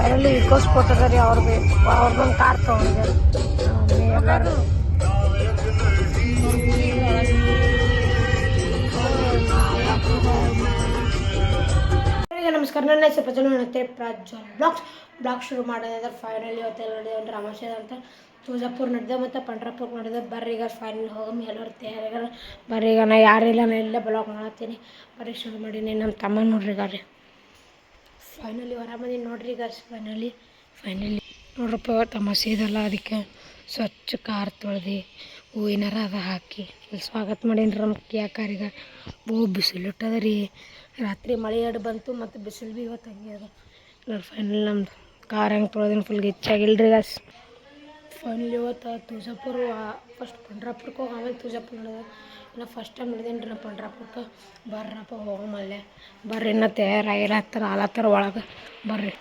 Finally equals ಕೊಟ್ಟದ್ರಿ ಅವ್ರದ್ದೊಂದು car ತೊಗೊಂಡಿದ್ದಾರೆ ಎಲ್ಲರೂ. ನಮಸ್ಕಾರ, ನನ್ನ ಹೆಸರು ಪ್ರಜ್ವಲ್ ಮತ್ತೆ ಪ್ರಜ್ವಲ್ ಬ್ಲಾಗ್ ಶುರು ಮಾಡೋದಾದ್ರೆ ಫೈನಲಿ ಇವತ್ತೆಲ್ಲ ನಡೆದ ಒಂದು ರಾಮಾಶಯ ಅಂತ ತುಳಜಾಪುರ ನಡೆದ ಮತ್ತು ಪಂಡ್ರಾಪುರ ನಡೆದ. ಬರ್ರಿ ಈಗ ಫೈನಲ್ ಹೋಗಮ್ಮಿ ಎಲ್ಲರೂ ತಯಾರಿಗಾರ. ಬರ್ರಿ ಈಗ ನಾ ಯಾರಿಲ್ಲ, ನಾನು ಎಲ್ಲ ಬ್ಲಾಗ್ ಮಾಡತ್ತೀನಿ. ಬರ್ರಿ ಶುರು ಮಾಡೀನಿ. ನಮ್ಮ ತಮ್ಮ ನೋಡ್ರಿ ಈಗ ರೀ ಫೈನಲಿ ಹೊರಬಂದಿ ನೋಡ್ರಿ ಈಗ. ಫೈನಲಿ ನೋಡ್ರಪ್ಪ, ತಮಾಷೆ ಇದಲ್ಲ, ಅದಕ್ಕೆ ಸ್ವಚ್ಛ ಕಾರ್ ತೊಳೆದು ಹೂವಿನಾರ ಅದ ಹಾಕಿ ಇಲ್ಲಿ ಸ್ವಾಗತ ಮಾಡೀನಿ ನಮ್ಮ ಕಾರಿಗೆ. ಬಿಸಿಲಿಟ್ಟದ ರೀ, ರಾತ್ರಿ ಮಳೆ ಎರಡು ಬಂತು ಮತ್ತು ಬಿಸಿಲು ಭೀ ಇವತ್ತು ಹಂಗೆ ಅದ ನೋಡಿ. ಫೈನಲ್ ನಮ್ದು ಕಾರ್ ಹೆಂಗೆ ತೊಳೆದಿನ ಫುಲ್ ಗಿಚ್ಚಾಗಿಲ್ರಿ ಗಾಸ್. ಫೈನಲಿ ಇವತ್ತು ತುಳಜಾಪುರ ಫಸ್ಟ್ ಪಂಡ್ರಾಪುರಕ್ಕೆ ಹೋಗಿ ಆಮೇಲೆ ತುಳಜಾಪುರ ನಡೆದ. ಇನ್ನು ಫಸ್ಟ್ ಟೈಮ್ ನಡೆದೇನು ರೀ ನಾ ಪಂಡ್ರಾಪುರಕ್ಕೆ. ಬರ್ರಪ್ಪ ಹೋಗಮಲ್ಲೇ. ಬರ್ರಿ ಇನ್ನೂ ತಯಾರಾಗಿರತ್ತಾರ ಆಲತ್ತಾರ ಒಳಗೆ. ಬರ್ರಿ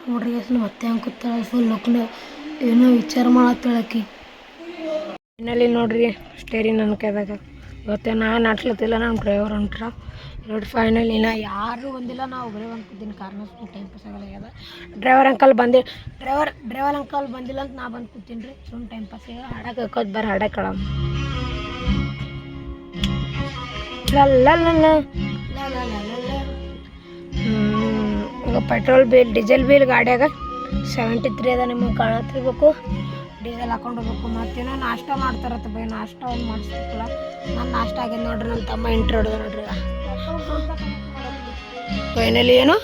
ನೋಡ್ರಿ ಗಾಸ್, ಮತ್ತೆ ಹಂಗೆ ಕೂತಾಳ ಫುಲ್ ಲುಕ್ನ ಏನೋ ವಿಚಾರ ಮಾಡತ್ತಾಳಕಿ. ಫೈನಲಿ ನೋಡ್ರಿ ಸ್ಟೇರಿಂಗ್ ನನ್ನ ಕೈದಾಗ. ಇವತ್ತೇ ನಾನು ಆಡ್ಸ್ಲತ್ತಿಲ್ಲ, ನಮ್ಮ ಡ್ರೈವರ್ ಹೊಂಟ್ರ ನೋಡಿ. ಫೈನಲಿ ನಾ ಯಾರೂ ಬಂದಿಲ್ಲ, ನಾವು ಒಬ್ಬರೇ ಬಂದ್ಕೊತೀನಿ. ಕಾರ್ನ ಟೈಮ್ ಪಾಸ್ ಆಗಲ್ಲ. ಡ್ರೈವರ್ ಅಂಕಲ್ ಬಂದಿಲ್ಲ ಅಂತ ನಾ ಬಂದು ಕೂತೀನಿ ರೀ. ಸುಮ್ಮನೆ ಟೈಮ್ ಪಾಸ್ ಆಗ ಹಾಡಕ್ಕೆ ಹೋಗೋದು. ಬರ್ರಿ ಹಾಡಕ್ಕೆ ಕೇಳಮ್ಮ. ಈಗ ಪೆಟ್ರೋಲ್ ಬಿಲ್ ಡೀಸೆಲ್ ಬಿಲ್ ಗಾಡಿಯಾಗ 73 ಅದ. ನಿಮಗೆ ಕಾಣತ್ತಿರ್ಬೇಕು. ಡೀಸೆಲ್ ಹಾಕೊಂಡು ಹೋಗ್ಬೇಕು. ಮತ್ತೇನೋ ನಾಷ್ಟ ಮಾಡ್ತಾರತ್ತ ಬೈ, ನಾಷ್ಟ ಒಂದು ಮಾಡಿಸ್ಬೇಕಲ್ಲ. ನಾನು ನಾಷ್ಟ ಆಗ್ಯದ ನೋಡ್ರಿ. ನಮ್ಮ ತಮ್ಮ ಎಂಟ್ರಿ ಹೊಡೆದ ನೋಡ್ರಿ. ಫೈನಲಿ ಏನು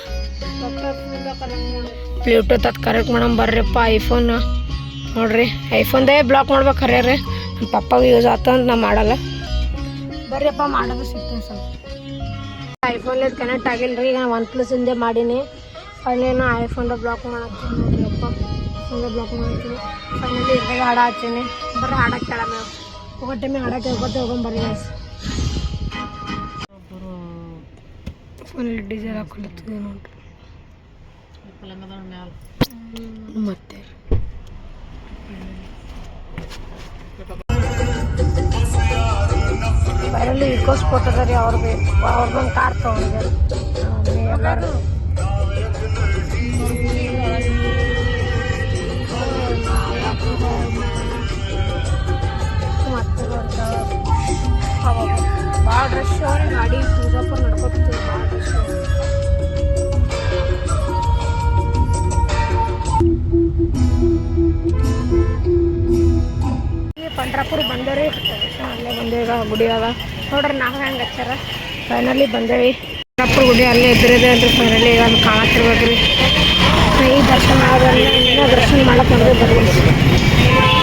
ಬ್ಲೂಟೂತ್ ಅದು ಕರೆಕ್ಟ್ ಮಾಡಮ್. ಬರ್ರಿಪ್ಪ ಐಫೋನ್ ನೋಡ್ರಿ, ಐಫೋನ್ದೇ ಬ್ಲಾಕ್ ಮಾಡ್ಬೇಕು ಖರೆ ರೀ. ನಮ್ಮ ಪಪ್ಪಾಗ ಯೂಸ್ ಆತ ಅಂತ ನಾ ಮಾಡಲ್ಲ. ಬರ್ರಿಯಪ್ಪ ಮಾಡೋದು ಸಿಗ್ತೀನಿ ಸ್ವಲ್ಪ. ಐಫೋನ್ಲೇದು ಕನೆಕ್ಟ್ ಆಗಿಲ್ಲ ರೀ. ಈಗ OnePlus ಇಂದೇ ಮಾಡೀನಿ. ಫೈನಲಿ ನಾ ಐಫೋನ್ದ ಬ್ಲಾಕ್ ಮಾಡತ್ತೀನಿ ನೋಡ್ರಿಯಪ್ಪ. ಐಫೋನ್ದ ಬ್ಲಾಕ್ ಮಾಡ್ತೀನಿ. ಫೈನಲಿ ಇದ್ರಾಗ ಹಾಡ ಹಚ್ಚೀನಿ. ಬರ್ರಿ ಹಾಡಕ್ಕೆ ಕೇಳಮ್ಮ. ಹೋಗೋ ಟೈಮಿಗೆ ಹಾಡಕ್ಕೆ ಹೇಳ್ಕೊತ ಹೋಗೊಂಬರ್ರಿ ಗಾಯ್ಸ್. ಫೈನಲಿ ಡೀಸೆಲ್ ಹಾಕೊಳತ್ತಿದೆ ನೋಡ್ರಿ. ಮತ್ತೆ ಫೈನಲಿ ಇಕೋಸ್ ಕೊಟ್ಟದ್ರಿ ಅವ್ರದ್ದೊಂದು ಕಾರ್ ತೊಗೊಂಡಿದ್ದಾರೆ ಎಲ್ಲರೂ. ಮತ್ತೆ ಭಾಳ ರಶ್ ಅವ್ರಿ ಗಾಡಿ. ತುಳಜಾಪುರ ನಡ್ಕೊತೀವಿ, ಭಾಳ ರಶ್. ಪಂಡ್ರಾಪುರ ಬಂದೇವ್ರಿ. ಅಲ್ಲೇ ಬಂದೇವ ಗುಡಿ ಅದ ನೋಡ್ರಿ. ನಾವು ಹೆಂಗೆ ಹಚ್ಚಾರ. ಫೈನಲಿ ಬಂದೇವಿ ಪಂಡ್ರಾಪುರ ಗುಡಿ. ಅಲ್ಲೇ ಎದುರಿದೆ ಅಂದ್ರೆ ಫೈನಲಿ ಈಗ ಅದು ಕಾಣತ್ತಿರ್ಬೇಕ್ರಿ. ಈ ದರ್ಶನ ಆದ್ರೆ ಇನ್ನೂ ದರ್ಶನ ಮಾಡಕ್ಕೆ ಅಂದ್ರೆ ಬರ್ರಿ.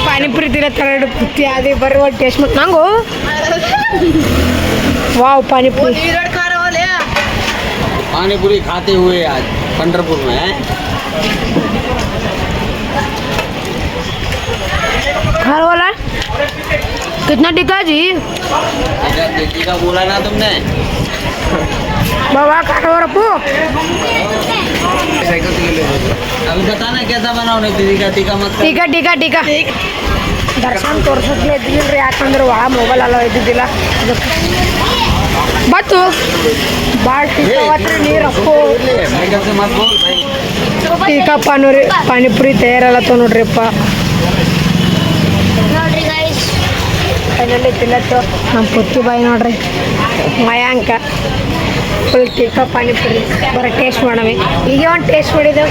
ಪಾನಿಪುರಿ ತಿನ್ನತ್ತಾರ ಎರಡು ಪುತ್ತಿ ಅದೇ. ಬರ್ರಿ ಒಂದು ಟೇಸ್ಟ್ ಮಾಡಿ ನಂಗು. वाह पानीपुरी खाते हुए आज पंढरपुर में घर वाला कितना टिका जी? टिका बोला ना तुमने बाबा काटो रपो। अभी बताना कैसा बनाओ टिका मत टिका टिका ದರ್ಶನ ತೋರ್ಸಕ್ಕೆ ಇದ್ದಿಲ್ಲ ಯಾಕಂದ್ರೆ ಒಳ ಮೊಬೈಲ್ ಅಲ್ಲ ಇದ್ದಿದ್ದಿಲ್ಲ. ಬತ್ತು ಭಾಳ ಟೀಕಾವತ್ರಿ ನೀರು ಅಪ್ಪು. ಟೀಕಾ ಪಾನಿಪುರಿ ತಯಾರಲ್ಲತ್ತ ನೋಡ್ರಿಪ್ಪ. ಫೈನಲಿ ತಿನ್ನತ್ತು ನಮ್ಮ ಪುತ್ತಿ ಬಾಯಿ ನೋಡ್ರಿ ಮಯಾಂಕ. ಫುಲ್ ಟೀಕಾ ಪಾನಿಪುರಿ ಬರೋ ಟೇಸ್ಟ್ ಮಾಡವಿ. ಈಗ ಒಂದು ಟೇಸ್ಟ್ ಮಾಡಿದ್ದೆವು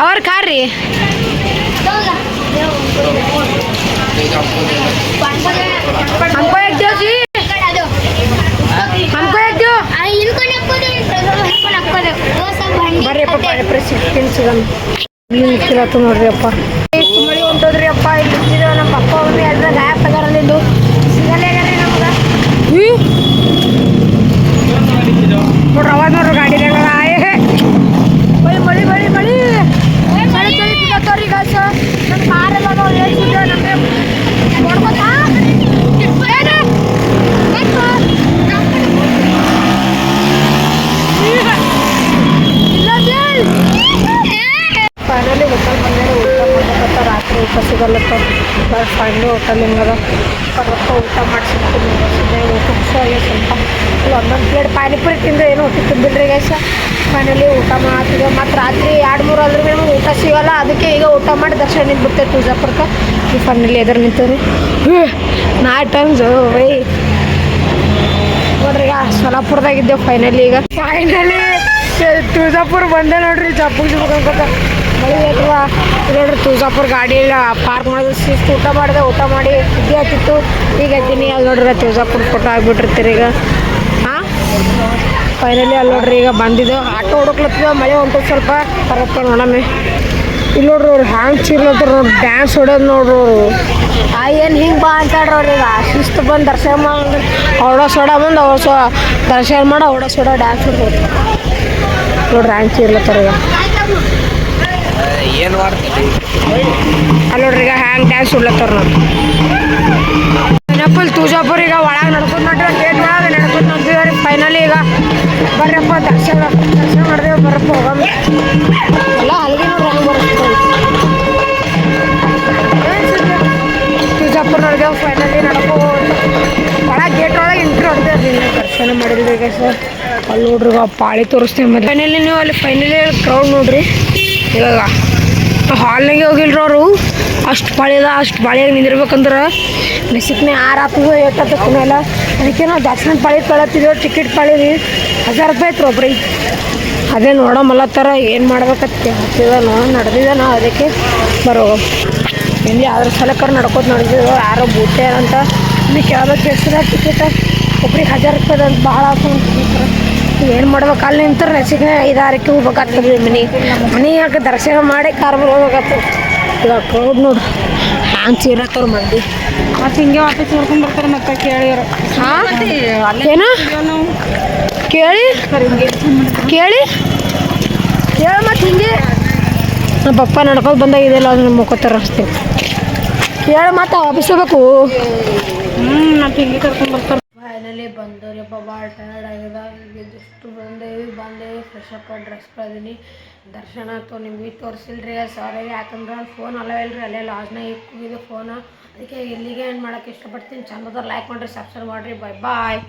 ಅವ್ರ ಕಾರ್ ರೀ. हमको एक दो जी, हमको एक दो। इनको नक्को दो, हमको नक्को दो। वो सब बरे पापा ಪ್ರೆಸಿಡೆಂಟ್ ಸಿಗಮ್ ನಿಂತಿರತ್ತು ನೋಡ್ರಿ ಅಪ್ಪ. ಎಷ್ಟು ಮಳಿ ಹೊಂಟೋದ್ರಿ ಅಪ್ಪ. ಇಲ್ಲಿ ನಿಂತಿರೋ ನಮ್ಮ ಪಪ್ಪ ಒಮ್ಮೆ ಎಲ್ಲ ಗಾಯಪ್ ಆಗ್ಯಾರಲ್ಲಿ. ಇದು ಸಿಗಲ್ಲೇ ಆಗ್ಯಾರಿ ನಮ್ಗೆ. ನೋಡ್ರಿ ಅವಾಜ್ ನೋಡ್ರಿ ಗಾಡಿನಾಗ. ಮಳಿ ಮಳಿ ಮಳಿ ಮಳಿ ಚಳಿ ಬಿಡತ್ತವ್ರಿ ಗಾಸ. ನಮ್ಮ ಕಾರೆಲ್ಲ ನಾವು ಹೇಳ್ತಿದ್ದೆ ನಮಗೆ ನೋಡ್ಕೊತಾ ಫೈನಲಿ ಹೋಟೆಲ್ ಬಂದರೆ ಊಟ ಮಾಡ್ಬೇಕಂತ. ರಾತ್ರಿ ಊಟ ಸಿಗಲ್ಲತ್ತ. ಫೈನಲಿ ಹೋಟೆಲ್ ಹಿಂಗದ ಬರಪ್ಪ ಊಟ ಮಾಡಿಸಿರ್ತೀನಿ. ಊಟಕ್ಕೆ ಸರಿ ಸ್ವಲ್ಪ ಒಂದೊಂದು ಪ್ಲೇಟ್ ಪಾನಿಪುರಿ ತಿಂದು ಏನೋ ಹೊಟ್ಟೆ ತುಂಬಿಲ್ರಿ ಗೈಸ. ಫೈನಲಿ ಊಟ ಮಾಡ್ತಿದ್ದೆ. ಮತ್ತು ರಾತ್ರಿ ಸಿಗಲ್ಲ. ಅದಕ್ಕೆ ಈಗ ಊಟ ಮಾಡಿ ದರ್ಶನ ನಿಂತ್ಬಿಡ್ತೇವೆ ತುಳಜಾಪುರಕ್ಕೆ. ಈ ಫನ್ನಲ್ಲಿ ಎದುರು ನಿಂತವ್ರಿ ನಾಟ್ ಟೈಮ್ಸು ವೈ ನೋಡ್ರಿ. ಈಗ ಸೊಲ್ಲಾಪುರದಾಗಿದ್ದೇವೆ ಫೈನಲಿ. ಈಗ ಫೈನಲಿ ತುಳಜಾಪುರ ಬಂದೆ ನೋಡ್ರಿ. ಜಪ್ಪಗೆ ಅನ್ಕೋತ ಮಳೆ ಐತವ ನೋಡ್ರಿ. ತುಳಜಾಪುರ ಗಾಡಿ ಇಲ್ಲ ಪಾರ್ಕ್ ಮಾಡೋದು ಶಿಸ್ತು. ಊಟ ಮಾಡಿ ಇದ್ದೇ ಆಗ್ತಿತ್ತು. ಈಗ ಇದ್ದೀನಿ ಅಲ್ಲಿ ನೋಡ್ರಿ ತುಳಜಾಪುರ ಫೋಟೋ ಆಗಿಬಿಟ್ಟಿರ್ತೀರಿ ಈಗ. ಹಾಂ ಫೈನಲಿ ಅಲ್ಲಿ ನೋಡ್ರಿ ಈಗ ಬಂದಿದ್ದು. ಆಟೋ ಹುಡುಕ್ಲತ್ತಿದ್ದ ಮಳೆ ಹೊಂಟದ ಸ್ವಲ್ಪ ಬರಪ್ಪ ನೋಡಮ್ಮೆ. ಇಲ್ಲಿ ನೋಡ್ರಿ ಅವ್ರು ಹ್ಯಾಂಗೆ ಚೀರ್ಲತ್ತಾರ ನೋಡ್ರಿ. ಡ್ಯಾನ್ಸ್ ಹೊಡೋದು ನೋಡ್ರಿ ಅವರು. ಏನು ಹಿಂಗೆ ಬಾ ಅಂತಾಡ್ರಿ ಅವ್ರಿಗೆ. ಶಿಸ್ತು ಬಂದು ದರ್ಶನ ಮಾಡಿ ಅವಡ ಸೋಡ ಬಂದು ಅವ್ರು ದರ್ಶನ ಮಾಡಿ ಅವಡ ಸೋಡ ಡ್ಯಾನ್ಸ್ ಹೊಡ್ಬೋದು ನೋಡ್ರಿ. ಹ್ಯಾಂಗೆ ಚೀರ್ಲತ್ತಾರ ಈಗ. ಏನು ಮಾಡ್ತೀವಿ ಅಲ್ಲಿ ನೋಡ್ರಿ ಈಗ ಹ್ಯಾಂಗೆ ಡ್ಯಾನ್ಸ್ ಹೊಡ್ಲತ್ತಾರ ನೋಡಿ. ಏನಪ್ಪಲ್ಲಿ ತುಳಜಾಪುರ ಈಗ ಒಳಗೆ ನಡ್ಕೊಂಡು ನೋಡ್ರಿ. ಗೇಟ್ ಒಳಗೆ ನಡ್ಕೊಂಡು ನೋಡ್ತೀವಿ. ಫೈನಲಿ ಈಗ ಬರ್ರಪ್ಪ ದರ್ಶನ ಮಾಡಿದೆವು. ಬರಪ್ಪ ಹೋಗಮ್ಮ ಎಲ್ಲ ಅಲ್ಲಿಗೆ ನೋಡ್ರಿ ಹಂಗೆ ಬರುತ್ತೆ. ತುಳಜಾಪುರ ನೋಡಿದೆವು ಫೈನಲಿ ನಡ್ಕೊ ಒಳಗೆ ಗೇಟ್ ಒಳಗೆ ಎಂಟ್ರಿ ಹೊಡೆದೇವ್ರಿ. ದರ್ಶನ ಮಾಡಿದ್ರಿ ಈಗ ಸರ್. ಅಲ್ಲಿ ನೋಡ್ರಿ ಈಗ ಪಾಳಿ ತೋರಿಸ್ತೇವೆ ಮತ್ತೆ ಫೈನಲಿ. ನೀವು ಅಲ್ಲಿ ಫೈನಲಿ ಕ್ರೌಡ್ ನೋಡ್ರಿ. ಇವಾಗ ಹಾಲ್ನಾಗೆ ಹೋಗಿಲ್ರಿ ಅವರು. ಅಷ್ಟು ಪಾಳಿಯಾಗಿ ನಿಂದಿರ್ಬೇಕಂದ್ರೆ ಮೆಸಿಕ್ನೇ 6 ಆಗ್ತದೆ 8 ಆಗ್ತದೆ ಮೇಲೆ. ಅದಕ್ಕೆ ನಾವು ದರ್ಶನ ಪಾಳಿ ತೊಳತ್ತಿದ್ದೇವೆ. ಟಿಕೆಟ್ ಪಾಳಿ ರೀ 1000 ರೂಪಾಯಿ ಐತ್ರಿ ಒಬ್ರಿಗೆ. ಅದೇ ನೋಡಮಲ್ಲತ್ತಾರ ಏನು ಮಾಡ್ಬೇಕತ್ತೆ ಹತ್ತಿದಾನೋ ನಡೆದಿದ್ದಾನೋ. ಅದಕ್ಕೆ ಬರೋ ಇಲ್ಲಿ ಅದ್ರ ಸಲಕರ ನಡ್ಕೋತ ನಡೆದಿದ್ದೋ. ಯಾರೋ ಬೂಟೆ ಅಂತ ನೀವು ಕೇಳ್ಬೇಕು ಎಷ್ಟದ ಟಿಕೆಟ್. ಒಬ್ರಿಗೆ 1000 ರೂಪಾಯಿ ಅಂತ ಭಾಳ ಹಾಕೊಂಡ್ರೆ ಏನು ಮಾಡ್ಬೇಕು. ಅಲ್ಲಿ ನಿಂತಾರೆ ನೆಸಿಗೆ 5-6ಕ್ಕೆ ಹೋಗ್ಬೇಕಾಗ್ತದೆ ಮನೆ ಯಾಕೆ ದರ್ಶನ ಮಾಡಿ ಕಾರ್ ಹೋಗ್ಬೇಕಾಗ್ತದೆ. ಈಗ ಕ್ರೌಡ್ ನೋಡ್ರಿ ಹ್ಯಾಂಗೆ ಚೀರತ್ತವ್ರು ಮಂದಿ. ಮತ್ತು ಹಿಂಗೆ ವಾಪಸ್ ನೋಡ್ಕೊಂಡು ಬರ್ತಾರೆ ಮತ್ತೆ ಕೇಳಿದ್ರು. ಹಾಂ ಏನು ಕೇಳಿ ಮತ್ತು ಹಿಂಗೆ ನಮ್ಮ ಪಪ್ಪ ನಡ್ಕೊಂಡು ಬಂದಾಗಿದೆಯಲ್ಲ ಅದನ್ನ ಮುಕ್ಕೋತಾರ ಅಷ್ಟೇ. ಕೇಳಿ ಮತ್ತೆ ವಾಪಸ್ ಹೋಗ್ಬೇಕು. ಮತ್ತು ಹಿಂಗೆ ಕರ್ಕೊಂಡು ಬರ್ತಾರೆ. ಫೈನಲಿ ಬಂದವ್ರಿಪ್ಪ ಭಾಳ ಟಯರ್ಡ್ ಆಗಿದೆ. ಇದಿಷ್ಟು ಬಂದೇವಿ ಫ್ರೆಶ್ ಅಪ್ ಡ್ರೆಸ್ ಕಳ್ದೀನಿ. ದರ್ಶನ ಆಯ್ತು. ನಿಮ್ಗೆ ತೋರಿಸಿಲ್ರಿ ಸಾರಿ. ಯಾಕಂದ್ರೆ ಫೋನ್ ಅಲ್ಲವೇ ಇಲ್ರಿ. ಅಲ್ಲೇ ಲಾಸ್ನಾಗ ಇಕ್ಕಿದ್ದು ಫೋನು. ಅದಕ್ಕೆ ಇಲ್ಲಿಗೆ ಏನು ಮಾಡೋಕ್ಕೆ ಇಷ್ಟಪಡ್ತೀನಿ. ಚಂದದ ಲೈಕ್ ಮಾಡಿರಿ, ಸಬ್ಸ್ಕ್ರೈಬ್ ಮಾಡಿರಿ. ಬಾಯ್.